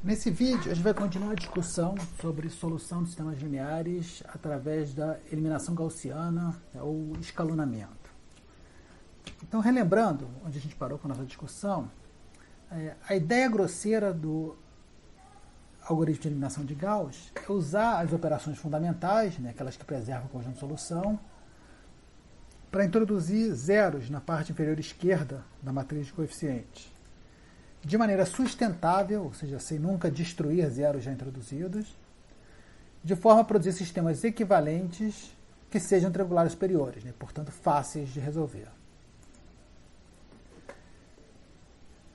Nesse vídeo, a gente vai continuar a discussão sobre solução de sistemas lineares através da eliminação gaussiana ou escalonamento. Então, relembrando onde a gente parou com a nossa discussão, a ideia grosseira do algoritmo de eliminação de Gauss é usar as operações fundamentais, aquelas que preservam o conjunto de solução, para introduzir zeros na parte inferior esquerda da matriz de coeficientes, de maneira sustentável, ou seja, sem nunca destruir zeros já introduzidos, de forma a produzir sistemas equivalentes que sejam triangulares superiores, portanto fáceis de resolver.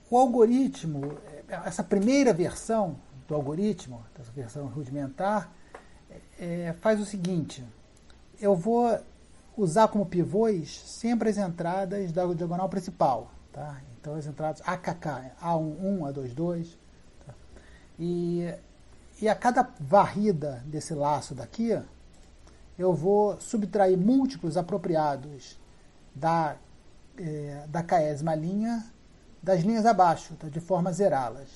O algoritmo, essa primeira versão do algoritmo, essa versão rudimentar, faz o seguinte: eu vou usar como pivôs sempre as entradas da diagonal principal, tá? Então as entradas AKK, A11, A22, tá? E a cada varrida desse laço daqui, eu vou subtrair múltiplos apropriados da késima linha das linhas abaixo, tá? De forma a zerá-las.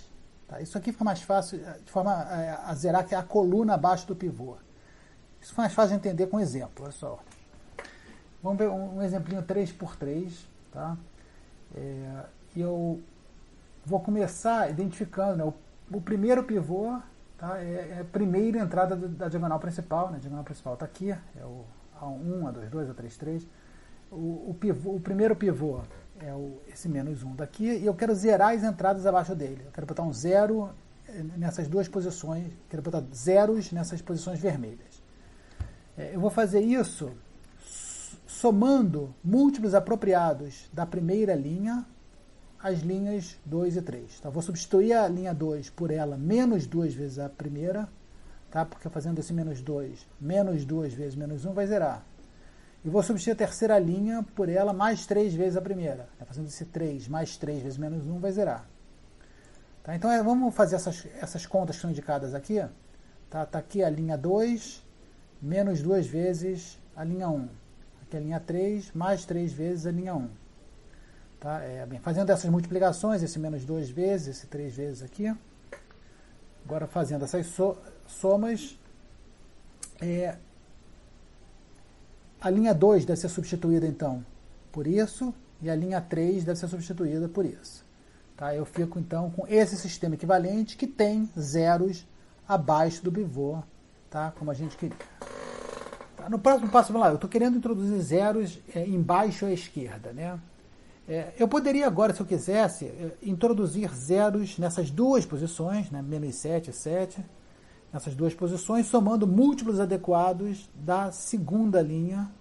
Tá? Isso aqui fica mais fácil, de forma a zerar que é a coluna abaixo do pivô. Isso fica mais fácil de entender com exemplo, olha só. Vamos ver um exemplinho 3x3, tá? E eu vou começar identificando, o primeiro pivô, tá? É a primeira entrada da diagonal principal, né? A diagonal principal está aqui, é o A1, A22, A33. O primeiro pivô é esse menos 1 daqui, e eu quero zerar as entradas abaixo dele. Eu quero botar um zero nessas duas posições, quero botar zeros nessas posições vermelhas. Eu vou fazer isso somando múltiplos apropriados da primeira linha as linhas 2 e 3. Tá? Vou substituir a linha 2 por ela menos 2 vezes a primeira, tá? Porque fazendo esse menos 2, menos 2 vezes menos 1 vai zerar. E vou substituir a terceira linha por ela mais 3 vezes a primeira. Tá? Fazendo esse 3 mais 3 vezes menos 1 vai zerar. Tá? Então vamos fazer essas contas que são indicadas aqui. Tá aqui a linha 2, menos 2 vezes a linha 1. Aqui a linha 3, mais 3 vezes a linha 1. Tá? Fazendo essas multiplicações, esse menos 2 vezes, esse 3 vezes aqui. Agora fazendo essas somas, a linha 2 deve ser substituída então por isso, e a linha 3 deve ser substituída por isso. Tá? Eu fico então com esse sistema equivalente que tem zeros abaixo do pivô, tá? Como a gente queria. No próximo passo, vamos lá, eu estou querendo introduzir zeros embaixo à esquerda, né? Eu poderia agora, se eu quisesse, introduzir zeros nessas duas posições, né? Menos 7 e 7, nessas duas posições, somando múltiplos adequados da segunda linha,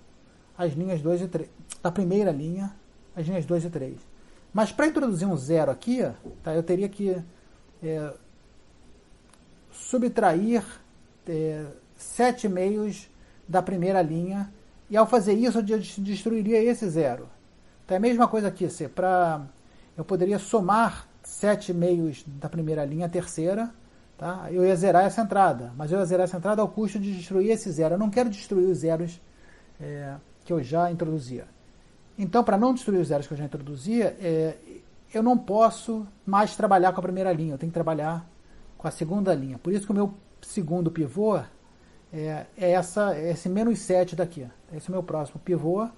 as linhas 2 e 3, da primeira linha, as linhas 2 e 3. Mas para introduzir um zero aqui, tá? Eu teria que subtrair 7 meios da primeira linha, e ao fazer isso eu destruiria esse zero. Então é a mesma coisa aqui, eu poderia somar 7 meios da primeira linha à terceira, tá? Eu ia zerar essa entrada, mas eu ia zerar essa entrada ao custo de destruir esse zero. Eu não quero destruir os zeros que eu já introduzia. Então, para não destruir os zeros que eu já introduzia, eu não posso mais trabalhar com a primeira linha, eu tenho que trabalhar com a segunda linha. Por isso que o meu segundo pivô esse menos 7 daqui. Esse é o meu próximo pivô.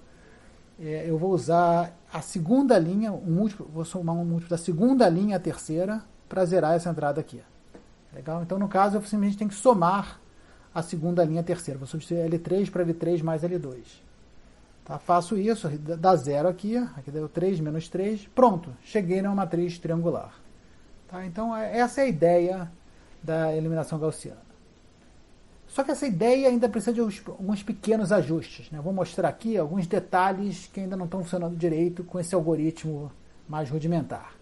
Eu vou usar a segunda linha, vou somar um múltiplo da segunda linha à terceira para zerar essa entrada aqui. Legal? Então, no caso, eu simplesmente tenho que somar a segunda linha à terceira. Vou substituir L3 para L3 mais L2. Tá? Faço isso, dá zero aqui deu 3 menos 3, pronto, cheguei numa matriz triangular. Tá? Então, essa é a ideia da eliminação gaussiana. Só que essa ideia ainda precisa de alguns pequenos ajustes, né? Vou mostrar aqui alguns detalhes que ainda não estão funcionando direito com esse algoritmo mais rudimentar.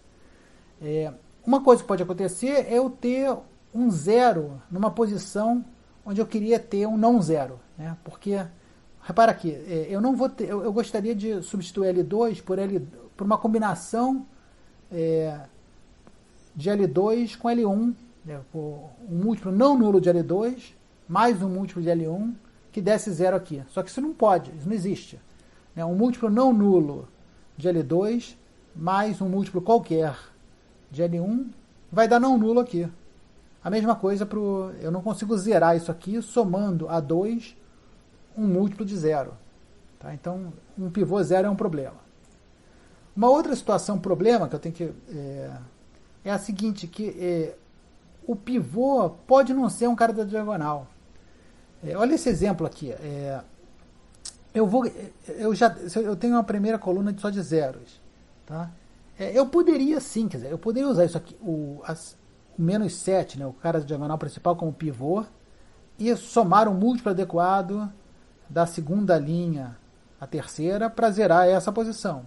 Uma coisa que pode acontecer é eu ter um zero numa posição onde eu queria ter um não zero, né? Porque, repara aqui, eu gostaria de substituir L2 por uma combinação de L2 com L1, né? Um múltiplo não nulo de L2, mais um múltiplo de L1, que desse zero aqui. Só que isso não pode, isso não existe. Um múltiplo não nulo de L2, mais um múltiplo qualquer de L1, vai dar não nulo aqui. A mesma coisa eu não consigo zerar isso aqui somando a 2 um múltiplo de 0. Tá? Então, um pivô 0 é um problema. Uma outra situação, problema, que eu tenho que... é a seguinte, que o pivô pode não ser um cara da diagonal. Olha esse exemplo aqui. Eu tenho uma primeira coluna só de zeros. Tá? Eu poderia sim, quer dizer, eu poderia usar isso aqui, o menos 7, né, o cara da diagonal principal como pivô, e somar um múltiplo adequado da segunda linha à terceira para zerar essa posição.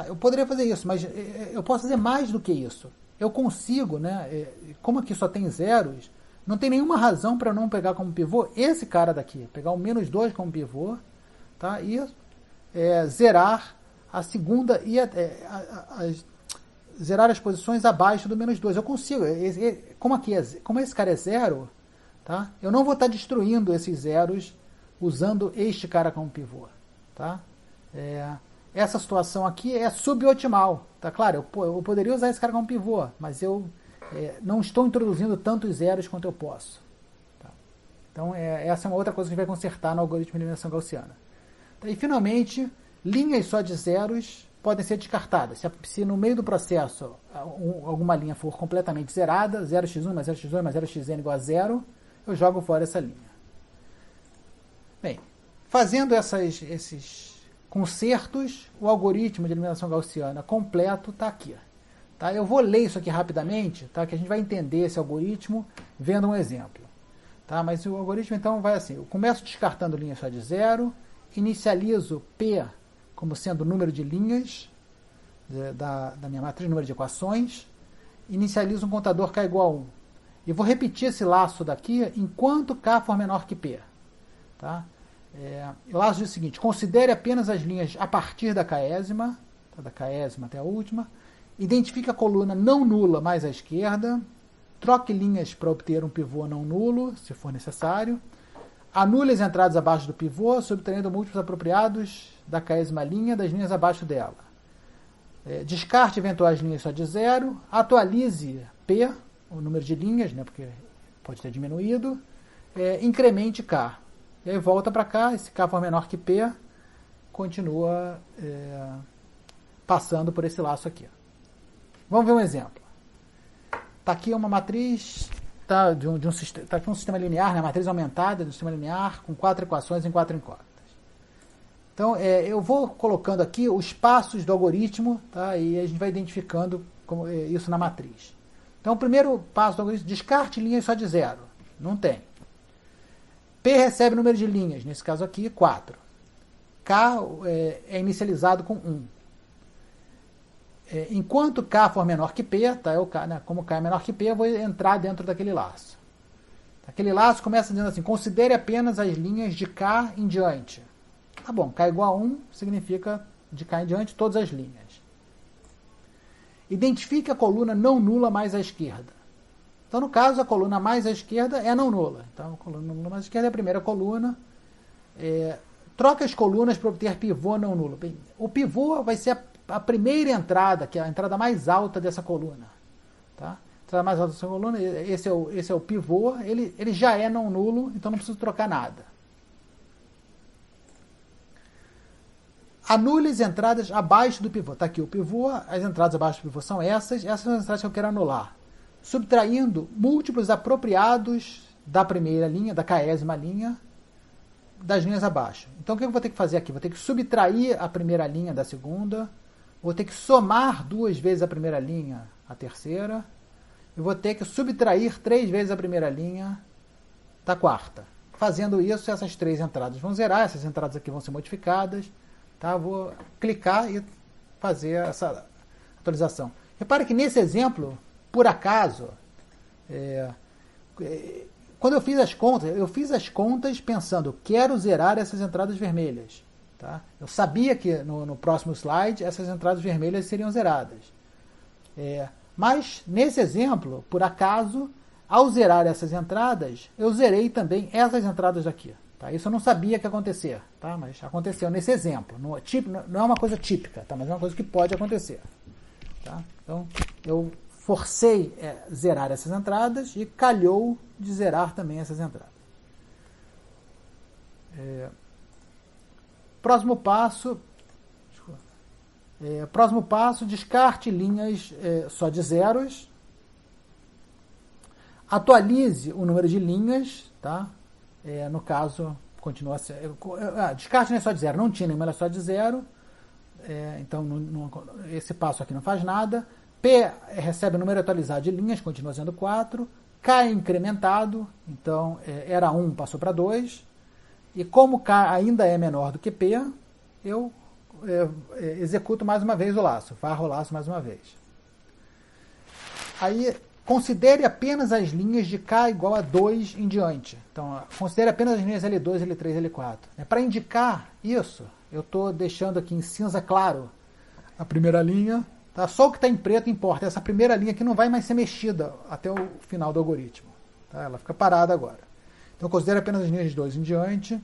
Eu poderia fazer isso, mas eu posso fazer mais do que isso. Eu consigo, né, como aqui só tem zeros, não tem nenhuma razão para não pegar como pivô esse cara daqui, pegar o menos 2 como pivô, tá, e zerar a segunda e zerar as posições abaixo do menos 2. Eu consigo, como esse cara é zero, tá, eu não vou estar destruindo esses zeros usando este cara como pivô. Tá? Essa situação aqui é suboptimal. Tá? Claro, eu poderia usar esse cara como pivô, mas eu não estou introduzindo tantos zeros quanto eu posso. Tá? Então, essa é uma outra coisa que a gente vai consertar no algoritmo de eliminação gaussiana. Tá? E, finalmente, linhas só de zeros podem ser descartadas. Se no meio do processo alguma linha for completamente zerada, 0x1 mais 0x2 mais 0xn igual a 0, eu jogo fora essa linha. Bem, fazendo esses consertos, o algoritmo de eliminação gaussiana completo está aqui. Tá? Eu vou ler isso aqui rapidamente, tá? Que a gente vai entender esse algoritmo vendo um exemplo. Tá? Mas o algoritmo então vai assim, eu começo descartando linhas só de 0, inicializo P como sendo o número de linhas da minha matriz, número de equações, inicializo um contador K igual a 1. E vou repetir esse laço daqui enquanto K for menor que P. Tá? O laço diz o seguinte, considere apenas as linhas a partir da késima, tá? Da késima até a última, identifique a coluna não nula mais à esquerda, troque linhas para obter um pivô não nulo, se for necessário, anule as entradas abaixo do pivô, subtraindo múltiplos apropriados da késima linha das linhas abaixo dela. Descarte eventuais linhas só de 0, atualize P, o número de linhas, né, porque pode ter diminuído, incremente K. E aí volta para cá, esse K for menor que P, continua passando por esse laço aqui. Vamos ver um exemplo. Está aqui uma matriz, tá aqui um sistema linear, né, matriz aumentada de um sistema linear, com 4 equações em 4 incógnitas. Então, eu vou colocando aqui os passos do algoritmo, tá, e a gente vai identificando isso na matriz. Então, o primeiro passo do algoritmo, descarte linhas só de 0. Não tem. P recebe número de linhas, nesse caso aqui, 4. K é inicializado com 1. Enquanto K for menor que P, tá, como K é menor que P, eu vou entrar dentro daquele laço. Aquele laço começa dizendo assim, considere apenas as linhas de K em diante. Tá bom, K igual a 1 significa de K em diante todas as linhas. Identifique a coluna não nula mais à esquerda. Então, no caso, a coluna mais à esquerda é não nula. Então, a coluna não nula mais à esquerda é a primeira coluna. Troca as colunas para obter pivô não nulo. Bem, o pivô vai ser a primeira entrada, que é a entrada mais alta dessa coluna. Tá? A entrada mais alta dessa coluna, esse é o pivô, ele já é não nulo, então não preciso trocar nada. Anule as entradas abaixo do pivô. Está aqui o pivô, as entradas abaixo do pivô são essas são as entradas que eu quero anular. Subtraindo múltiplos apropriados da primeira linha, da késima linha, das linhas abaixo. Então, o que eu vou ter que fazer aqui? Vou ter que subtrair a primeira linha da segunda, vou ter que somar 2 vezes a primeira linha a terceira, e vou ter que subtrair 3 vezes a primeira linha da quarta. Fazendo isso, essas 3 entradas vão zerar, essas entradas aqui vão ser modificadas. Tá? Vou clicar e fazer essa atualização. Repare que nesse exemplo, por acaso, quando eu fiz as contas pensando, quero zerar essas entradas vermelhas. Tá? Eu sabia que no próximo slide essas entradas vermelhas seriam zeradas. Mas, nesse exemplo, por acaso, ao zerar essas entradas, eu zerei também essas entradas aqui. Tá? Isso eu não sabia que ia acontecer, tá? Mas aconteceu nesse exemplo. Não é uma coisa típica, tá? Mas é uma coisa que pode acontecer. Tá? Então, eu forcei zerar essas entradas e calhou de zerar também essas entradas. Próximo passo, descarte linhas só de zeros. Atualize o número de linhas, tá? No caso, continua sendo... descarte não é só de zero, não tinha nenhuma, ela é só de zero. Então, esse passo aqui não faz nada. P recebe o número atualizado de linhas, continua sendo 4. K é incrementado, então era 1, passou para 2. E como K ainda é menor do que P, eu executo mais uma vez o laço, varro o laço mais uma vez. Aí, considere apenas as linhas de K igual a 2 em diante. Então, considere apenas as linhas L2, L3, L4. Para indicar isso, eu estou deixando aqui em cinza claro a primeira linha. Tá? Só o que está em preto importa. Essa primeira linha aqui não vai mais ser mexida até o final do algoritmo. Tá? Ela fica parada agora. Então, considere apenas as linhas de 2 em diante.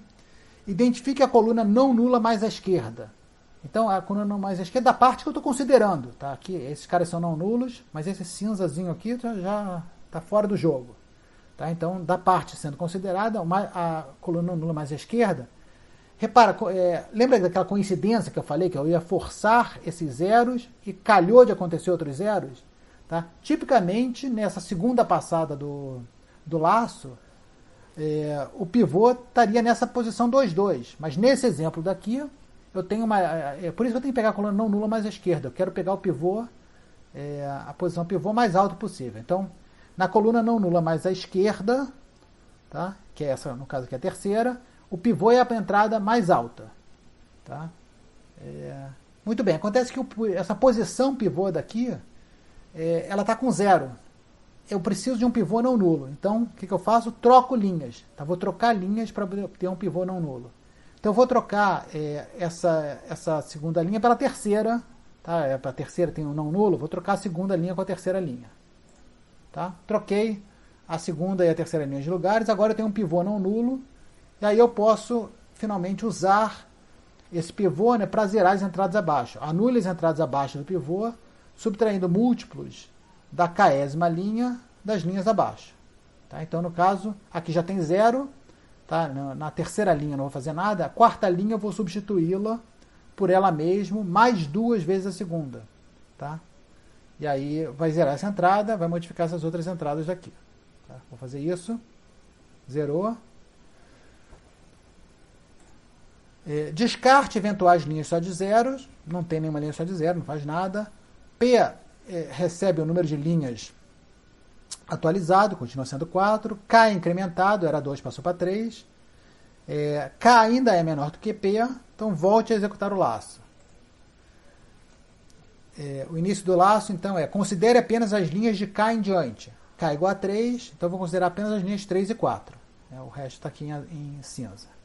Identifique a coluna não nula mais à esquerda. Então, a coluna não mais à esquerda da parte que eu estou considerando. Tá? Aqui, esses caras são não nulos, mas esse cinzazinho aqui já está fora do jogo. Tá? Então, da parte sendo considerada, a coluna não nula mais à esquerda. Repara, lembra daquela coincidência que eu falei, que eu ia forçar esses zeros e calhou de acontecer outros zeros? Tá? Tipicamente, nessa segunda passada do laço, o pivô estaria nessa posição 2, 2. Mas nesse exemplo daqui, eu tenho uma... por isso que eu tenho que pegar a coluna não nula mais à esquerda. Eu quero pegar o pivô, a posição pivô mais alta possível. Então, na coluna não nula mais à esquerda, tá? Que é essa, no caso aqui, a terceira, o pivô é a entrada mais alta. Tá? Muito bem, acontece que essa posição pivô daqui, ela está com 0. Eu preciso de um pivô não nulo. Então, o que eu faço? Troco linhas. Tá? Vou trocar linhas para ter um pivô não nulo. Então, eu vou trocar essa segunda linha pela terceira. Tá? Para a terceira tem um não nulo. Vou trocar a segunda linha com a terceira linha. Tá? Troquei a segunda e a terceira linha de lugares. Agora eu tenho um pivô não nulo. E aí eu posso, finalmente, usar esse pivô, né, para zerar as entradas abaixo. Anule as entradas abaixo do pivô, subtraindo múltiplos da késima linha das linhas abaixo. Tá? Então, no caso, aqui já tem 0. Tá? Na terceira linha não vou fazer nada. A quarta linha eu vou substituí-la por ela mesmo, mais 2 vezes a segunda. Tá? E aí vai zerar essa entrada, vai modificar essas outras entradas daqui. Tá? Vou fazer isso. Zerou. Descarte eventuais linhas só de zeros. Não tem nenhuma linha só de zero, não faz nada. P recebe o número de linhas atualizado, continua sendo 4. K é incrementado, era 2, passou para 3. K ainda é menor do que P, então volte a executar o laço. O início do laço, então, considere apenas as linhas de K em diante. K igual a 3, então vou considerar apenas as linhas 3 e 4. O resto está aqui em cinza.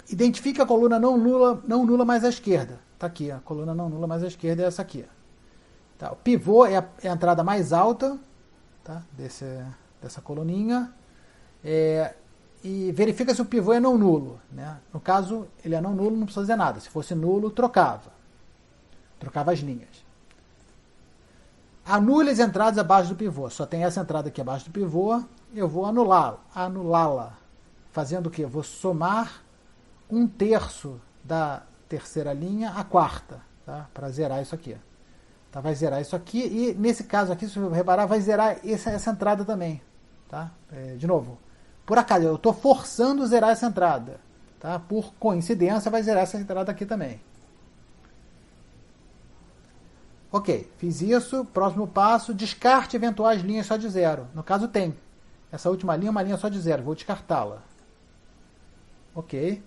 Identifique a coluna não nula mais à esquerda. Está aqui, a coluna não nula mais à esquerda é essa aqui. Tá, o pivô é a entrada mais alta, tá, dessa coluninha. E verifica se o pivô é não nulo. Né? No caso, ele é não nulo, não precisa fazer nada. Se fosse nulo, trocava. Trocava as linhas. Anule as entradas abaixo do pivô. Só tem essa entrada aqui abaixo do pivô. Eu vou anulá-la. Fazendo o quê? Eu vou somar 1/3 da terceira linha à quarta, tá? Para zerar isso aqui. Tá? Vai zerar isso aqui e nesse caso aqui, se você reparar, vai zerar essa entrada também. Tá? De novo, por acaso, eu estou forçando zerar essa entrada. Tá? Por coincidência, vai zerar essa entrada aqui também. Ok, fiz isso. Próximo passo, descarte eventuais linhas só de zero. No caso, tem. Essa última linha é uma linha só de zero. Vou descartá-la. Ok.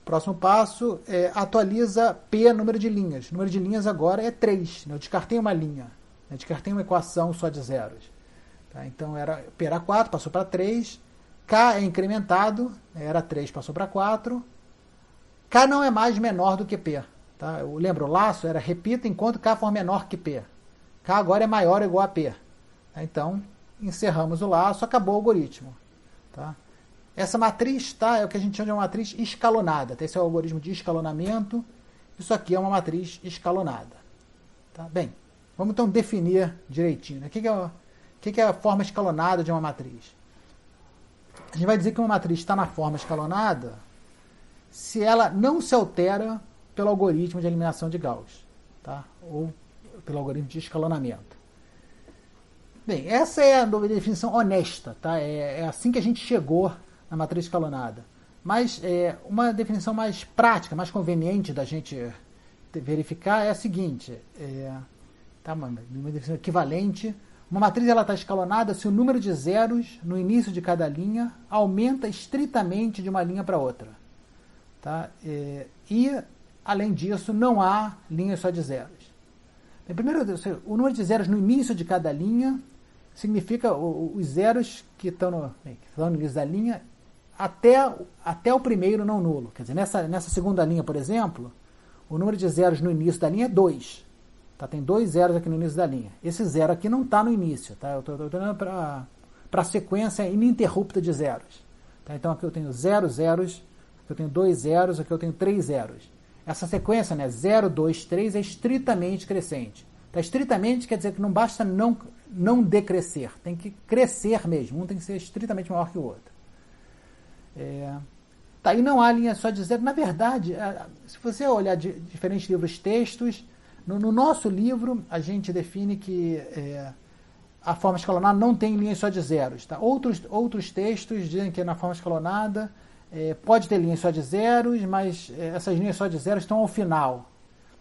Próximo passo, atualiza P, número de linhas. O número de linhas agora é 3. Né? Eu descartei uma linha. Eu descartei uma equação só de zeros. Tá? Então, P era 4, passou para 3. K é incrementado. Era 3, passou para 4. K não é mais menor do que P. Tá? Eu lembro, o laço era repita enquanto K for menor que P. K agora é maior ou igual a P. Tá? Então, encerramos o laço, acabou o algoritmo. Tá? Essa matriz é o que a gente chama de uma matriz escalonada. Esse é o algoritmo de escalonamento. Isso aqui é uma matriz escalonada. Tá? Bem, Vamos então definir direitinho, né? O que é a forma escalonada de uma matriz? A gente vai dizer que uma matriz está na forma escalonada se ela não se altera pelo algoritmo de eliminação de Gauss, tá? Ou pelo algoritmo de escalonamento. Bem, essa é a definição honesta, tá? É assim que a gente chegou na matriz escalonada. Mas uma definição mais prática, mais conveniente da gente verificar é a seguinte, tá, uma definição equivalente. Uma matriz está escalonada se o número de zeros no início de cada linha aumenta estritamente de uma linha para outra. Tá? E, além disso, não há linhas só de zeros. Primeiro, o número de zeros no início de cada linha significa os zeros que estão no início da linha até o primeiro não nulo. Quer dizer, nessa segunda linha, por exemplo, o número de zeros no início da linha é 2. Tá? Tem 2 zeros aqui no início da linha. Esse zero aqui não está no início. Tá? Eu estou olhando para a sequência ininterrupta de zeros. Tá? Então aqui eu tenho 0 zeros, aqui eu tenho 2 zeros, aqui eu tenho 3 zeros. Essa sequência, né, 0, 2, 3, é estritamente crescente. Tá? Estritamente quer dizer que não basta não decrescer, tem que crescer mesmo. Um tem que ser estritamente maior que o outro. Tá, e não há linha só de zero. Na verdade, se você olhar diferentes livros textos, no nosso livro a gente define que a forma escalonada não tem linhas só de zeros. Tá? Outros textos dizem que na forma escalonada pode ter linhas só de zeros, mas essas linhas só de zeros estão ao final.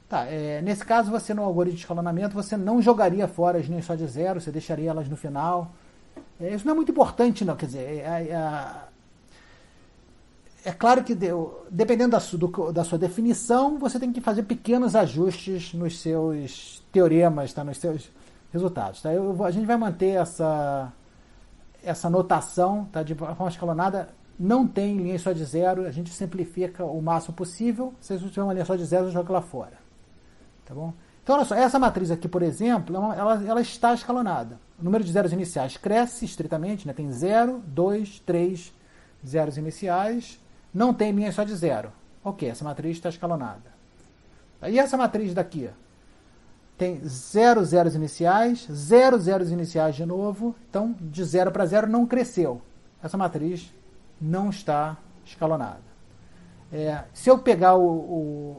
Tá, nesse caso, você no algoritmo de escalonamento, você não jogaria fora as linhas só de zeros, você deixaria elas no final. Isso não é muito importante, não. Quer dizer, é claro que dependendo da sua definição, você tem que fazer pequenos ajustes nos seus teoremas, tá? Nos seus resultados. Tá? A gente vai manter essa notação, tá? De forma escalonada. Não tem linha só de zero, a gente simplifica o máximo possível. Se você tiver uma linha só de zero, joga lá fora. Tá bom? Então, olha só, essa matriz aqui, por exemplo, ela está escalonada. O número de zeros iniciais cresce estritamente, né? Tem 0, 2, 3 zeros iniciais. Não tem linha só de zero. Ok, essa matriz está escalonada. E essa matriz daqui? Tem 0 zeros iniciais, 0 zeros iniciais de novo. Então, de 0 para 0 não cresceu. Essa matriz não está escalonada. Se eu pegar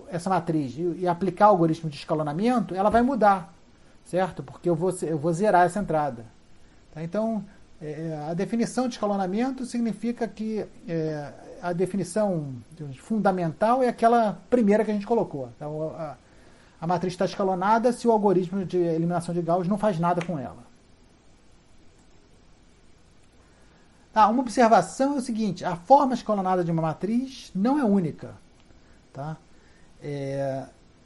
essa matriz e aplicar o algoritmo de escalonamento, ela vai mudar, certo? Porque eu vou zerar essa entrada. Tá? Então, a definição de escalonamento significa que a definição fundamental é aquela primeira que a gente colocou. Então, a matriz está escalonada se o algoritmo de eliminação de Gauss não faz nada com ela. Uma observação é o seguinte, a forma escalonada de uma matriz não é única. Tá?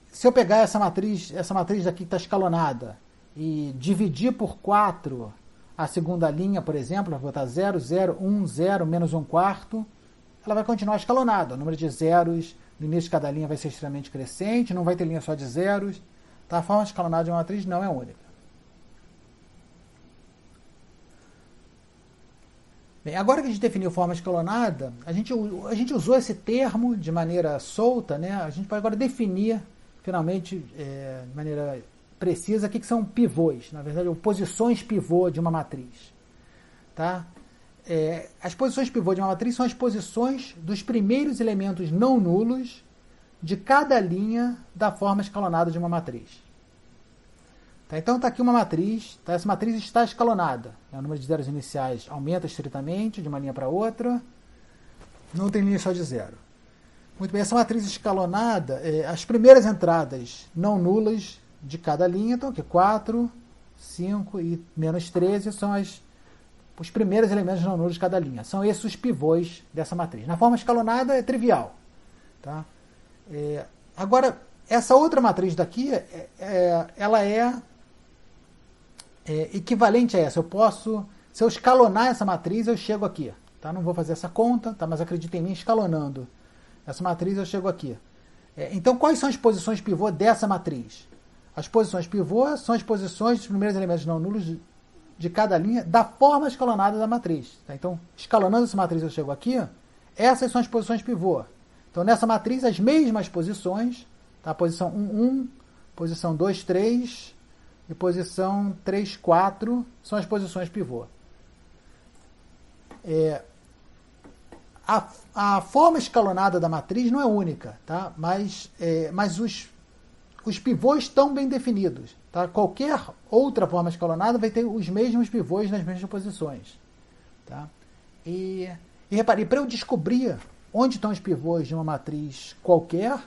Se eu pegar essa matriz daqui que está escalonada e dividir por 4 a segunda linha, por exemplo, vou botar 0, 0, 1, 0, menos 1 quarto, ela vai continuar escalonada. O número de zeros no início de cada linha vai ser extremamente crescente, não vai ter linha só de zeros. Tá? A forma escalonada de uma matriz não é única. Bem, agora que a gente definiu forma escalonada, a gente usou esse termo de maneira solta, né? A gente pode agora definir, finalmente, de maneira precisa, o que são pivôs, na verdade, posições pivô de uma matriz. Tá? As posições pivô de uma matriz são as posições dos primeiros elementos não nulos de cada linha da forma escalonada de uma matriz. Tá? Então está aqui uma matriz, tá? Essa matriz está escalonada. Né? O número de zeros iniciais aumenta estritamente de uma linha para outra, não tem linha só de zero. Muito bem, essa matriz escalonada, as primeiras entradas não nulas de cada linha, então aqui 4, 5 e menos 13 são os primeiros elementos não nulos de cada linha. São esses os pivôs dessa matriz. Na forma escalonada é trivial. Tá? Agora, essa outra matriz daqui, ela é equivalente a essa. Se eu escalonar essa matriz, eu chego aqui. Tá? Não vou fazer essa conta, tá? Mas acredita em mim, escalonando essa matriz, eu chego aqui. Então, quais são as posições pivô dessa matriz? As posições pivô são as posições dos primeiros elementos não nulos de cada linha da forma escalonada da matriz. Tá? Então, escalonando essa matriz, eu chego aqui. Essas são as posições pivô. Então, nessa matriz, as mesmas posições. Tá? Posição 1, 1, posição 2, 3, e posição 3, 4 são as posições pivô. A forma escalonada da matriz não é única, tá? Mas os pivôs estão bem definidos. Tá? Qualquer outra forma escalonada vai ter os mesmos pivôs nas mesmas posições. Tá? E repare, para eu descobrir onde estão os pivôs de uma matriz qualquer,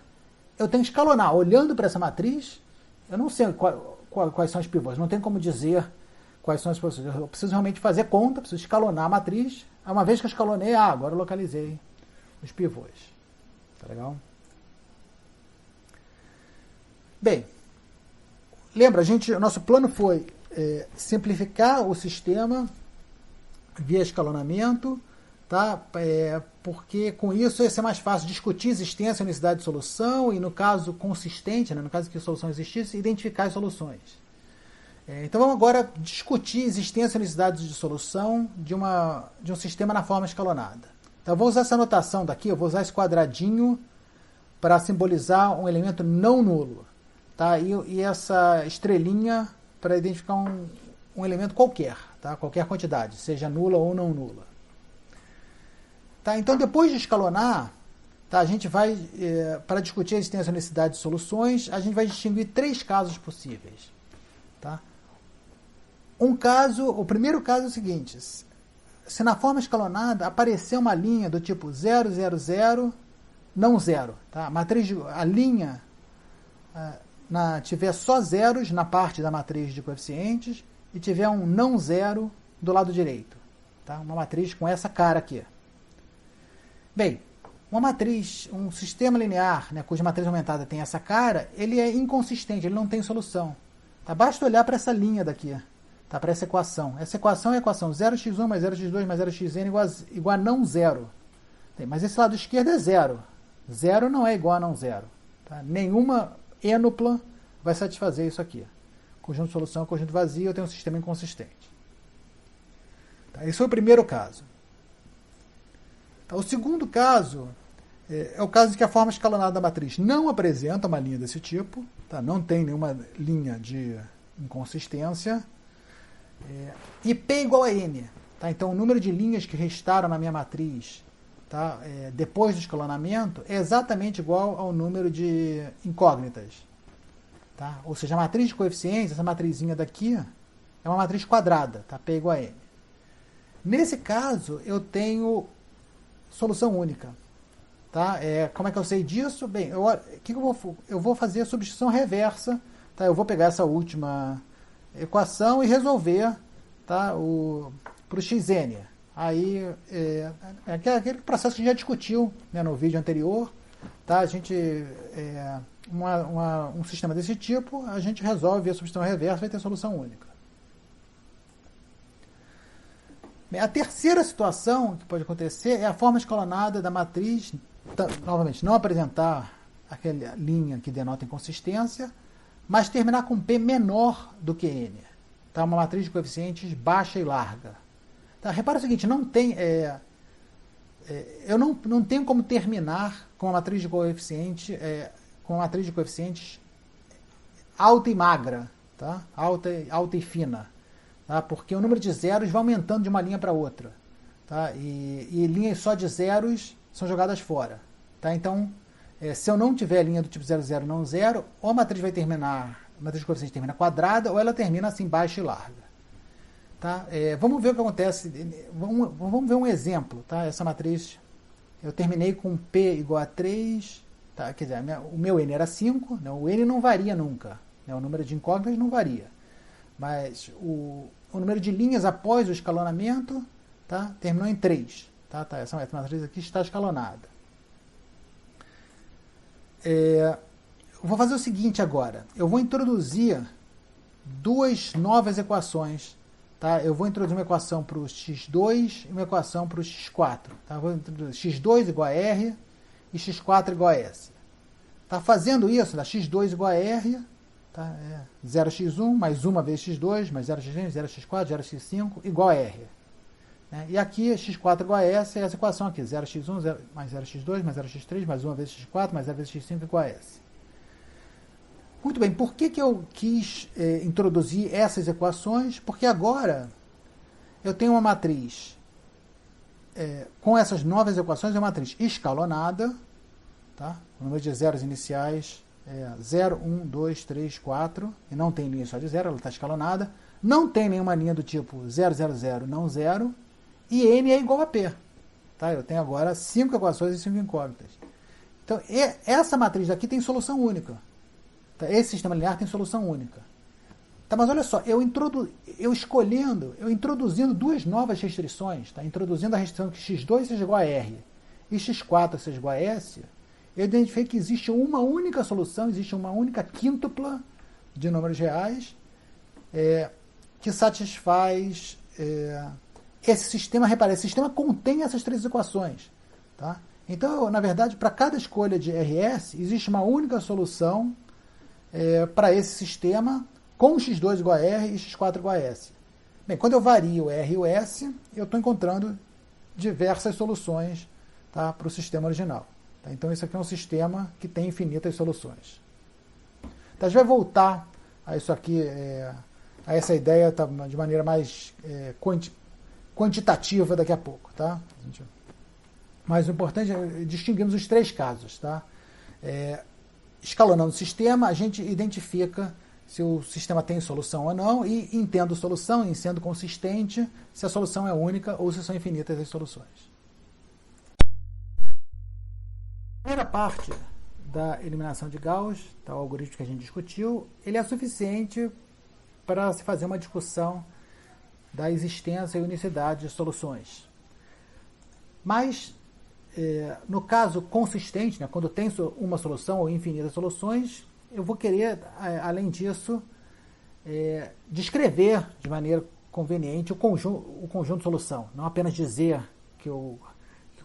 eu tenho que escalonar. Olhando para essa matriz, eu não sei quais são os pivôs, não tem como dizer quais são as posições. Eu preciso realmente fazer conta, preciso escalonar a matriz. Uma vez que eu escalonei, agora eu localizei os pivôs. Tá legal? Bem, lembra, o nosso plano foi simplificar o sistema via escalonamento, tá? Porque com isso ia ser mais fácil discutir existência, unicidade de solução e, no caso consistente, né, no caso que a solução existisse, identificar as soluções. Então vamos agora discutir existência e unicidade de solução de um sistema na forma escalonada. Então eu vou usar essa notação daqui, eu vou usar esse quadradinho para simbolizar um elemento não nulo. Tá? E essa estrelinha para identificar um elemento qualquer, tá? Qualquer quantidade, seja nula ou não nula. Tá? Então, depois de escalonar, tá? A gente vai, para discutir a existência e a unicidade de soluções, a gente vai distinguir 3 casos possíveis. Tá? O primeiro caso é o seguinte: se na forma escalonada aparecer uma linha do tipo 0, 0, 0, não 0, tá? A linha tiver só zeros na parte da matriz de coeficientes e tiver um não zero do lado direito. Tá? Uma matriz com essa cara aqui. Bem, um sistema linear, né, cuja matriz aumentada tem essa cara, ele é inconsistente, ele não tem solução. Tá? Basta olhar para essa linha daqui, tá? Para essa equação. Essa equação é a equação 0x1 mais 0x2 mais 0xn igual a não zero. Mas esse lado esquerdo é zero. Zero não é igual a não zero. Tá? Nenhuma ênupla vai satisfazer isso aqui. Conjunto de solução, conjunto vazio, eu tenho um sistema inconsistente. Tá? Esse foi o primeiro caso. Tá? O segundo caso é o caso em que a forma escalonada da matriz não apresenta uma linha desse tipo, tá? Não tem nenhuma linha de inconsistência, e P igual a N. Tá? Então, o número de linhas que restaram na minha matriz, tá? Depois do escalonamento é exatamente igual ao número de incógnitas. Tá? Ou seja, a matriz de coeficientes, essa matrizinha daqui, é uma matriz quadrada, tá? P igual a N. Nesse caso, eu tenho solução única. Tá? Como é que eu sei disso? Bem, eu vou fazer a substituição reversa. Tá? Eu vou pegar essa última equação e resolver, tá? Para o xn. Aí, aquele processo que a gente já discutiu, né, no vídeo anterior. Tá? A gente, um sistema desse tipo, a gente resolve a substituição reversa e vai ter solução única. Bem, a terceira situação que pode acontecer é a forma escalonada da matriz, novamente, não apresentar aquela linha que denota inconsistência, mas terminar com P menor do que N. Tá? Uma matriz de coeficientes baixa e larga. Tá? Repara o seguinte, eu não tenho como terminar com uma matriz de coeficientes alta e magra, tá? Alta e fina, tá? Porque o número de zeros vai aumentando de uma linha para outra, tá? E linhas só de zeros são jogadas fora, tá? Então, se eu não tiver linha do tipo 0, 0, não 0, ou a matriz vai terminar, a matriz de coeficientes termina quadrada, ou ela termina assim baixa e larga. Tá? Vamos ver o que acontece. Vamos ver um exemplo. Tá? Essa matriz, eu terminei com P igual a 3. Tá? Quer dizer, o meu N era 5. Né? O N não varia nunca. Né? O número de incógnitas não varia. Mas o número de linhas após o escalonamento, tá? Terminou em 3. Tá? Essa matriz aqui está escalonada. Eu vou fazer o seguinte agora. Eu vou introduzir 2 novas equações. Tá? Eu vou introduzir uma equação para o x2 e uma equação para o x4. Tá? Vou introduzir x2 igual a R e x4 igual a S. Tá? Fazendo isso, x2 igual a R, tá? 0x1 mais 1 vezes x2, mais 0x3, 0x4, 0x5 igual a R. Né? E aqui x4 igual a S é essa equação aqui, 0x1 mais 0x2, mais 0x3, mais 1 vezes x4, mais 0 vezes x5 igual a S. Muito bem, por que eu quis introduzir essas equações? Porque agora eu tenho uma matriz, com essas novas equações, é uma matriz escalonada, tá? O número de zeros iniciais é 0, 1, 2, 3, 4, e não tem linha só de zero, ela está escalonada. Não tem nenhuma linha do tipo 0, 0, 0, não 0, e n é igual a p. Tá? Eu tenho agora 5 equações e 5 incógnitas. Então, essa matriz daqui tem solução única. Tá? Esse sistema linear tem solução única. Tá, mas olha só, eu introduzindo duas novas restrições, tá? Introduzindo a restrição que x2 seja igual a r e x4 seja igual a s, eu identifiquei que existe uma única solução, existe uma única quíntupla de números reais que satisfaz esse sistema. Repare, esse sistema contém essas três equações. Tá? Então, na verdade, para cada escolha de RS, existe uma única solução para esse sistema com x2 igual a R e x4 igual a S. Bem, quando eu vario o R e o S, eu estou encontrando diversas soluções, tá, para o sistema original. Tá? Então, isso aqui é um sistema que tem infinitas soluções. Então, a gente vai voltar a isso aqui, a essa ideia, tá, de maneira mais quantitativa daqui a pouco. Tá? Mas o importante é distinguirmos os três casos. Tá? Escalonando o sistema, a gente identifica se o sistema tem solução ou não, e entendo solução, e sendo consistente, se a solução é única ou se são infinitas as soluções. A primeira parte da eliminação de Gauss, tá, o algoritmo que a gente discutiu, ele é suficiente para se fazer uma discussão da existência e unicidade de soluções. Mas, no caso consistente, né, quando tem uma solução ou infinitas soluções, eu vou querer, além disso, descrever de maneira conveniente o conjunto de solução. Não apenas dizer que o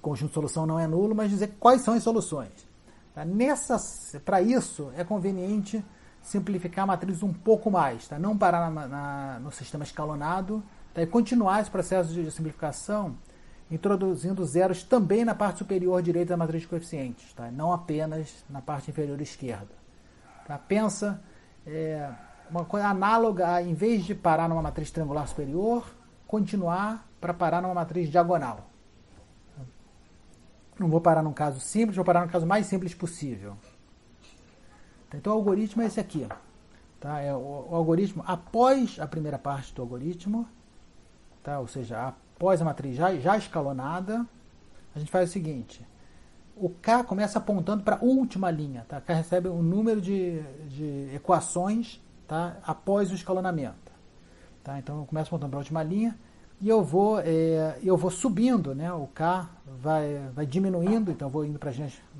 conjunto de solução não é nulo, mas dizer quais são as soluções. Tá? Para isso, é conveniente simplificar a matriz um pouco mais. Tá? Não parar no sistema escalonado, tá? E continuar esse processo de simplificação introduzindo zeros também na parte superior direita da matriz de coeficientes, tá? Não apenas na parte inferior esquerda. Tá? Pensa uma coisa análoga a, em vez de parar numa matriz triangular superior, continuar para parar numa matriz diagonal. Não vou parar num caso simples, vou parar no caso mais simples possível. Então o algoritmo é esse aqui. Tá? O algoritmo, após a primeira parte do algoritmo, tá? Ou seja, após a matriz já escalonada, a gente faz o seguinte. O K começa apontando para a última linha. Tá? K recebe um número de equações, tá? Após o escalonamento. Tá? Então eu começo apontando para a última linha e eu vou subindo. Né? O K vai diminuindo, então eu vou indo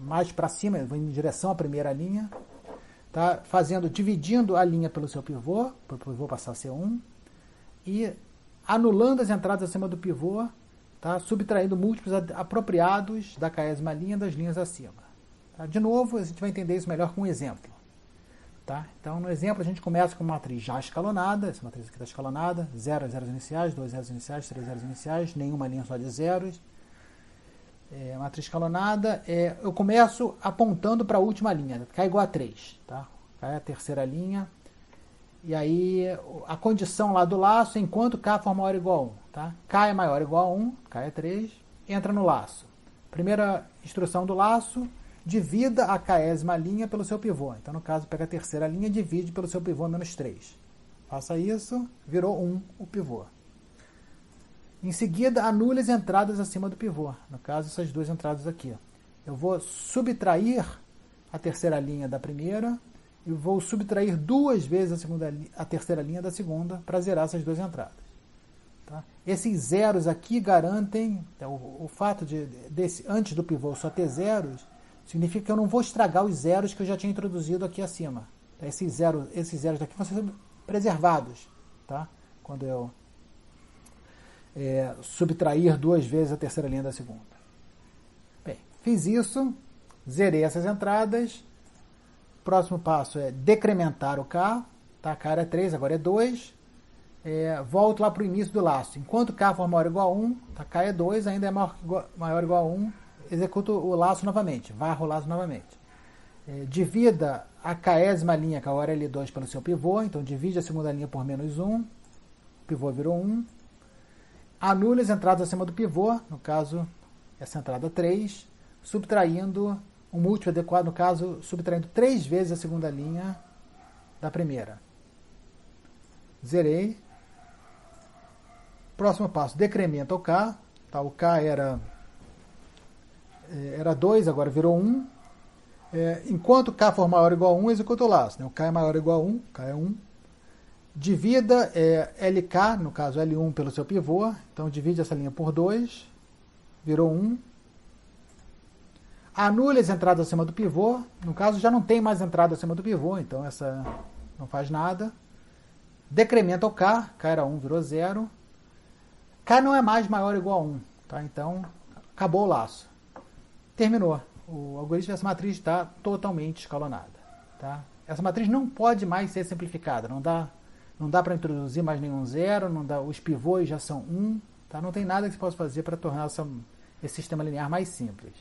mais para cima, eu vou indo em direção à primeira linha. Tá? Dividindo a linha pelo seu pivô, para o pivô passar a ser 1, e anulando as entradas acima do pivô, tá? Subtraindo múltiplos apropriados da késima linha das linhas acima. Tá? De novo, a gente vai entender isso melhor com um exemplo. Tá? Então, no exemplo, a gente começa com uma matriz já escalonada, essa matriz aqui está escalonada, 0 zeros iniciais, 2 zeros iniciais, 3 zeros iniciais, nenhuma linha só de zeros. Matriz escalonada, eu começo apontando para a última linha, K igual a 3. Tá? K é a terceira linha. E aí, a condição lá do laço, enquanto K for maior ou igual a 1. Tá? K é maior ou igual a 1, K é 3, entra no laço. Primeira instrução do laço, divida a késima linha pelo seu pivô. Então, no caso, pega a terceira linha e divide pelo seu pivô menos 3. Faça isso, virou 1 o pivô. Em seguida, anule as entradas acima do pivô. No caso, essas duas entradas aqui. Eu vou subtrair a terceira linha da primeira e vou subtrair duas vezes a terceira linha da segunda para zerar essas duas entradas. Tá? Esses zeros aqui garantem, o fato antes do pivô só ter zeros, significa que eu não vou estragar os zeros que eu já tinha introduzido aqui acima. Tá? Esses zeros daqui vão ser preservados. Tá? Quando eu subtrair duas vezes a terceira linha da segunda. Bem, fiz isso, zerei essas entradas. Próximo passo é decrementar o K. Tá? K era 3, agora é 2. Volto lá para o início do laço. Enquanto K for maior ou igual a 1, tá? K é 2, ainda é maior ou igual a 1, executo o laço novamente, varro o laço novamente. divida a késima linha, que é o L2, pelo seu pivô, então divide a segunda linha por menos 1, o pivô virou 1, anule as entradas acima do pivô, no caso, essa entrada 3, subtraindo um múltiplo adequado, no caso, subtraindo 3 vezes a segunda linha da primeira. Zerei. Próximo passo, decrementa o K, tá? O K era 2, agora virou 1. Enquanto K for maior ou igual a 1, executa o laço. Né? O K é maior ou igual a 1, K é 1. Divida LK, no caso L1, pelo seu pivô. Então divide essa linha por 2, virou 1. Anule as entradas acima do pivô. No caso já não tem mais entrada acima do pivô, então essa não faz nada. Decrementa o K, K era 1, virou 0. K não é mais maior ou igual a 1, tá? Então acabou o laço. Terminou. O algoritmo dessa matriz está totalmente escalonada. Tá? Essa matriz não pode mais ser simplificada. Não dá para introduzir mais nenhum zero, os pivôs já são 1. Tá? Não tem nada que se possa fazer para tornar esse sistema linear mais simples.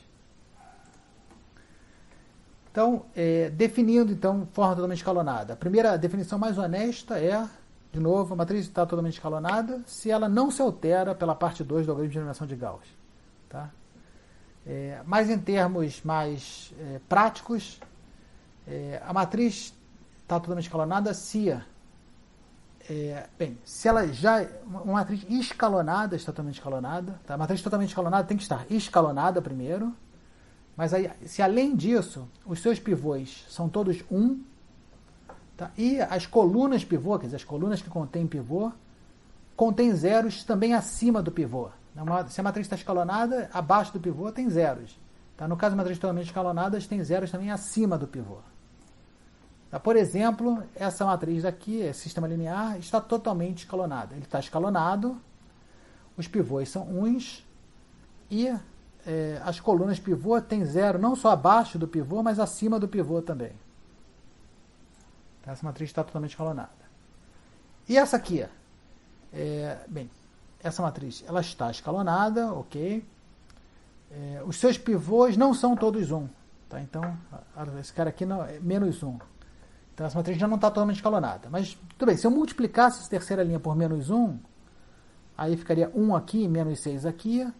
Então, definindo então forma totalmente escalonada. A primeira definição mais honesta é, de novo, a matriz está totalmente escalonada se ela não se altera pela parte 2 do algoritmo de eliminação de Gauss. Tá? Mas em termos mais práticos, a matriz está totalmente escalonada se ela já... Uma matriz escalonada está totalmente escalonada. Tá? A matriz totalmente escalonada tem que estar escalonada primeiro, mas aí, se além disso, os seus pivôs são todos 1, tá? E as colunas pivô, quer dizer, as colunas que contêm pivô, contêm zeros também acima do pivô. Se a matriz está escalonada, abaixo do pivô tem zeros. Tá? No caso de matriz totalmente escalonadas, tem zeros também acima do pivô. Tá? Por exemplo, essa matriz aqui, esse sistema linear, está totalmente escalonado. Ele está escalonado, os pivôs são 1s e as colunas pivô têm zero não só abaixo do pivô, mas acima do pivô também. Tá? Essa matriz está totalmente escalonada. E essa aqui? Essa matriz ela está escalonada, ok. Os seus pivôs não são todos 1. Tá? Então, esse cara aqui não, é menos 1. Então, essa matriz já não está totalmente escalonada. Mas, tudo bem, se eu multiplicasse essa terceira linha por menos 1, aí ficaria 1 aqui, menos 6 aqui,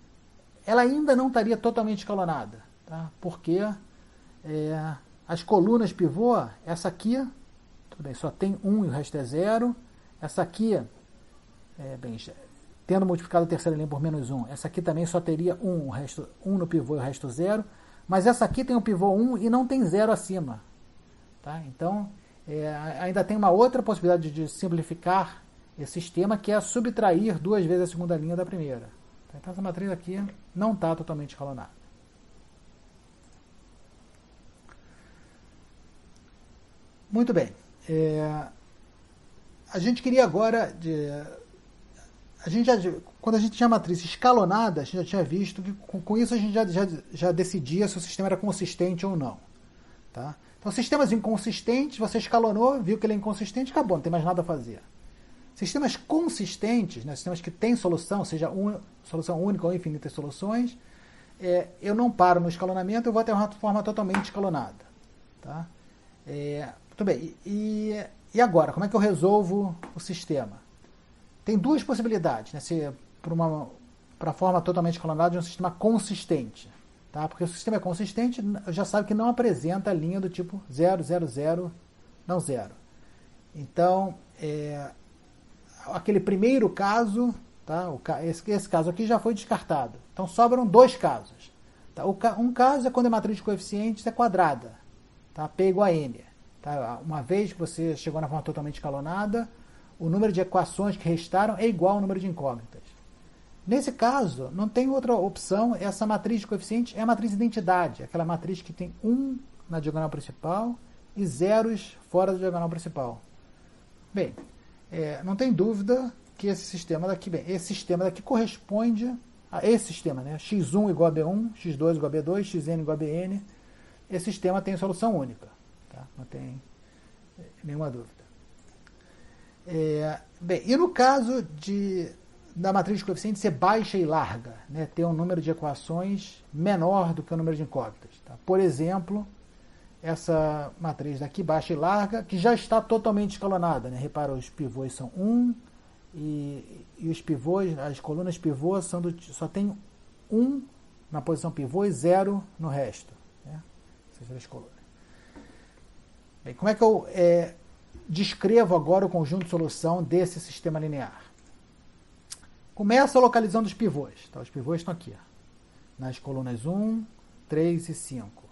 ela ainda não estaria totalmente escalonada. Tá? Porque as colunas pivô, essa aqui, tudo bem, só tem 1 e o resto é 0. Essa aqui, tendo multiplicado a terceira linha por menos 1, essa aqui também só teria 1, o resto 1 no pivô e o resto 0. Mas essa aqui tem o pivô 1 e não tem 0 acima. Tá? Então, ainda tem uma outra possibilidade de simplificar esse sistema, que é subtrair 2 vezes a segunda linha da primeira. Tá? Então, essa matriz aqui não está totalmente escalonada. Muito bem. A gente queria agora... quando a gente tinha matriz escalonada, a gente já tinha visto que com isso a gente já decidia se o sistema era consistente ou não. Tá? Então, sistemas inconsistentes, você escalonou, viu que ele é inconsistente, acabou, não tem mais nada a fazer. Sistemas consistentes, né, sistemas que têm solução, seja solução única ou infinitas soluções, eu não paro no escalonamento, eu vou ter uma forma totalmente escalonada. Tá? Muito bem, e agora, como é que eu resolvo o sistema? Tem duas possibilidades, né, para a forma totalmente escalonada de um sistema consistente. Tá? Porque se o sistema é consistente, já sabe que não apresenta a linha do tipo 0, 0, 0, não 0. Então, aquele primeiro caso, tá? Esse caso aqui já foi descartado. Então, sobram dois casos. Tá? Um caso é quando a matriz de coeficientes é quadrada. Tá? P igual a N. Tá? Uma vez que você chegou na forma totalmente escalonada, o número de equações que restaram é igual ao número de incógnitas. Nesse caso, não tem outra opção, essa matriz de coeficientes é a matriz de identidade, aquela matriz que tem 1 na diagonal principal e zeros fora da diagonal principal. Bem, não tem dúvida que esse sistema daqui corresponde a esse sistema, né? x1 igual a b1, x2 igual a b2, xn igual a bn. Esse sistema tem solução única, tá? Não tem nenhuma dúvida. Bem, e no caso da matriz de coeficientes ser baixa e larga, né, ter um número de equações menor do que o número de incógnitas. Tá? Por exemplo, essa matriz daqui, baixa e larga, que já está totalmente escalonada, né? Repara, os pivôs são 1 e os pivôs, as colunas pivôs só tem 1 na posição pivô e 0 no resto, né? Essas três colunas. Bem, como é que eu descrevo agora o conjunto de solução desse sistema linear? Começa localizando os pivôs. Tá? Os pivôs estão aqui, nas colunas 1, 3 e 5.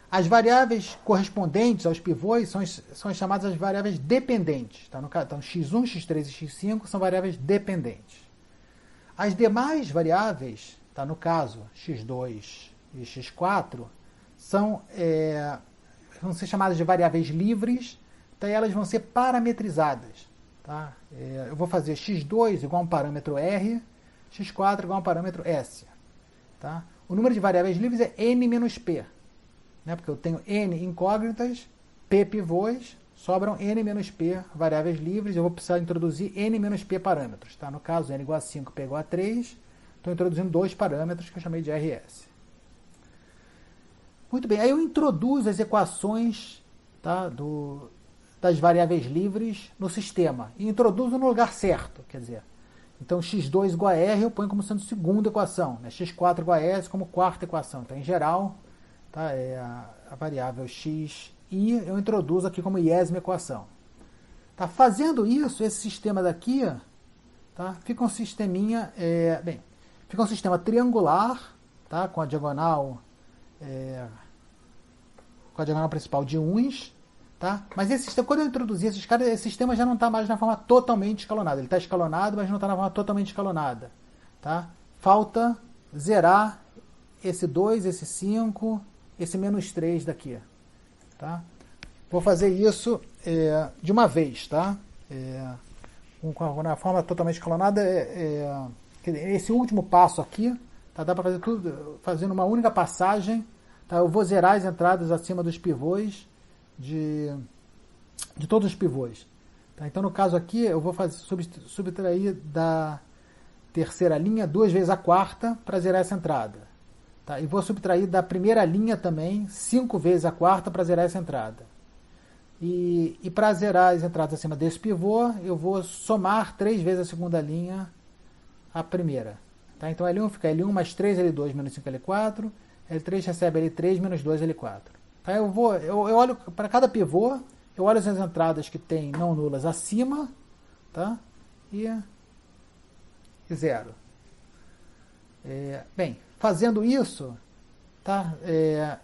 As variáveis correspondentes aos pivôs são chamadas as variáveis dependentes. Tá? Então, x1, x3 e x5 são variáveis dependentes. As demais variáveis, tá? No caso x2 e x4, vão ser chamadas de variáveis livres, tá? E elas vão ser parametrizadas. Tá? Eu vou fazer x2 igual a um parâmetro R, x4 igual a um parâmetro S. Tá? O número de variáveis livres é n menos p, né? Porque eu tenho n incógnitas, p pivôs, sobram n menos p variáveis livres, eu vou precisar introduzir n menos p parâmetros. Tá? No caso, n igual a 5, p igual a 3, estou introduzindo 2 parâmetros que eu chamei de RS. Muito bem, aí eu introduzo as equações, tá, das variáveis livres no sistema. E introduzo no lugar certo, quer dizer. Então, x2 igual a R eu ponho como sendo segunda equação, né? X4 igual a S como quarta equação. Então, em geral, tá, a variável x e eu introduzo aqui como iésima equação. Tá, fazendo isso, esse sistema daqui, tá, fica um sisteminha, fica um sistema triangular, tá, com a diagonal principal de uns. Tá? Mas quando eu introduzir esses caras, esse sistema já não está mais na forma totalmente escalonada. Ele está escalonado, mas não está na forma totalmente escalonada. Tá? Falta zerar esse 2, esse 5, esse menos 3 daqui. Tá? Vou fazer isso de uma vez. Tá? Na forma totalmente escalonada, esse último passo aqui, tá? Dá para fazer tudo fazendo uma única passagem. Tá? Eu vou zerar as entradas acima dos pivôs de todos os pivôs. Tá? Então, no caso aqui, eu vou subtrair da terceira linha 2 vezes a quarta para zerar essa entrada. Tá? E vou subtrair da primeira linha também 5 vezes a quarta para zerar essa entrada. E para zerar as entradas acima desse pivô, eu vou somar 3 vezes a segunda linha a primeira. Tá? Então, L1 fica L1 mais 3 L2 menos 5 L4. L3 recebe L3 menos 2 L4. Tá, eu olho para cada pivô, eu olho as entradas que tem não nulas acima, tá? E zero. Bem, fazendo isso, tá?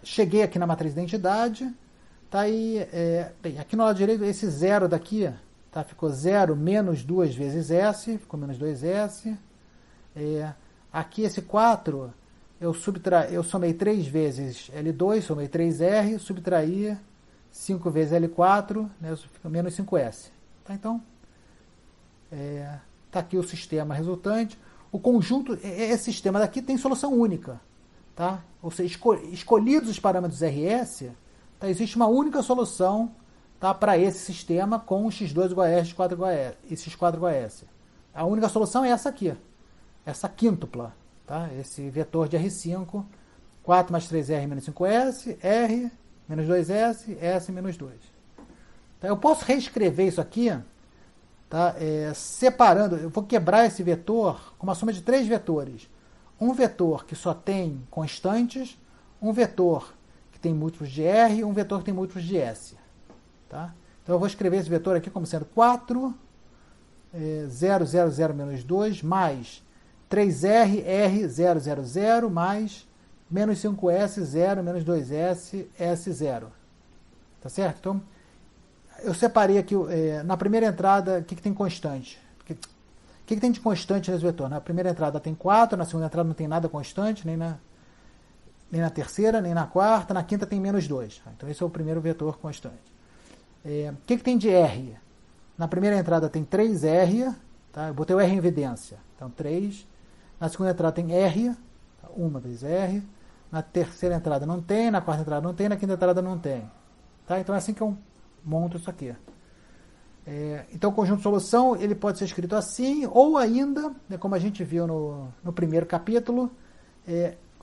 Cheguei aqui na matriz de identidade, tá? Bem, aqui no lado direito, esse zero daqui, tá? Ficou 0 menos 2 vezes S, ficou menos 2S. Aqui esse 4... Eu somei 3 vezes L2, somei 3R, subtraí 5 vezes L4, né, fica menos 5S. Tá? Então, tá aqui o sistema resultante. O conjunto, esse sistema daqui tem solução única. Tá? Ou seja, escolhidos os parâmetros RS, tá, existe uma única solução, tá, para esse sistema com x2 igual a S, x4 igual a S, e x4 igual a S. A única solução é essa aqui, essa quíntupla. Tá? Esse vetor de R5, 4 mais 3R menos 5S, R menos 2S, S menos 2. Tá? Eu posso reescrever isso aqui, tá? Separando, eu vou quebrar esse vetor com uma soma de 3 vetores. Um vetor que só tem constantes, um vetor que tem múltiplos de R e um vetor que tem múltiplos de S. Tá? Então eu vou escrever esse vetor aqui como sendo 4, 0, 0, 0 menos 2, mais 3R, R, 0, 0, 0, mais menos 5S, 0, menos 2S, S, 0. Tá certo? Então, eu separei aqui, na primeira entrada, o que tem constante? O que tem de constante nesse vetor? Na primeira entrada tem 4, na segunda entrada não tem nada constante, nem na terceira, nem na quarta, na quinta tem menos 2. Então, esse é o primeiro vetor constante. O que tem de R? Na primeira entrada tem 3R, tá? Eu botei o R em evidência. Então, 3. Na segunda entrada tem R, uma vezes R. Na terceira entrada não tem, na quarta entrada não tem, na quinta entrada não tem. Tá? Então é assim que eu monto isso aqui. Então o conjunto de solução ele pode ser escrito assim, ou ainda, né, como a gente viu no primeiro capítulo,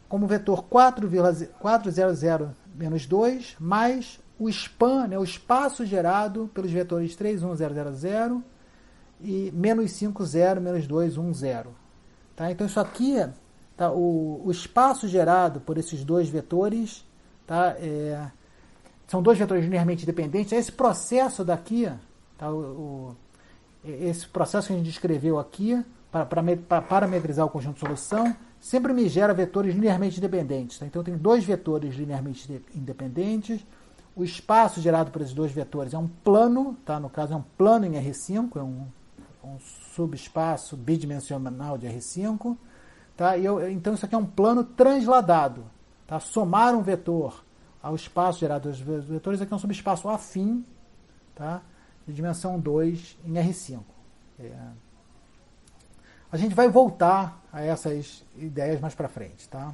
como vetor 4,00 menos 2, mais o span, né, o espaço gerado pelos vetores 3, 1, 0, 0, 0 e menos 5, 0, menos 2, 1, 0. Tá? Então isso aqui, tá, o espaço gerado por esses dois vetores, tá, são dois vetores linearmente dependentes. Esse processo daqui, tá, esse processo que a gente descreveu aqui, para parametrizar o conjunto de solução, sempre me gera vetores linearmente independentes. Tá? Então eu tenho dois vetores linearmente independentes. O espaço gerado por esses dois vetores é um plano, tá? No caso é um plano em R5, é um subespaço bidimensional de R5. Tá? Então isso aqui é um plano transladado. Tá? Somar um vetor ao espaço gerado dos vetores, aqui é um subespaço afim, tá? De dimensão 2 em R5. A gente vai voltar a essas ideias mais para frente. Tá?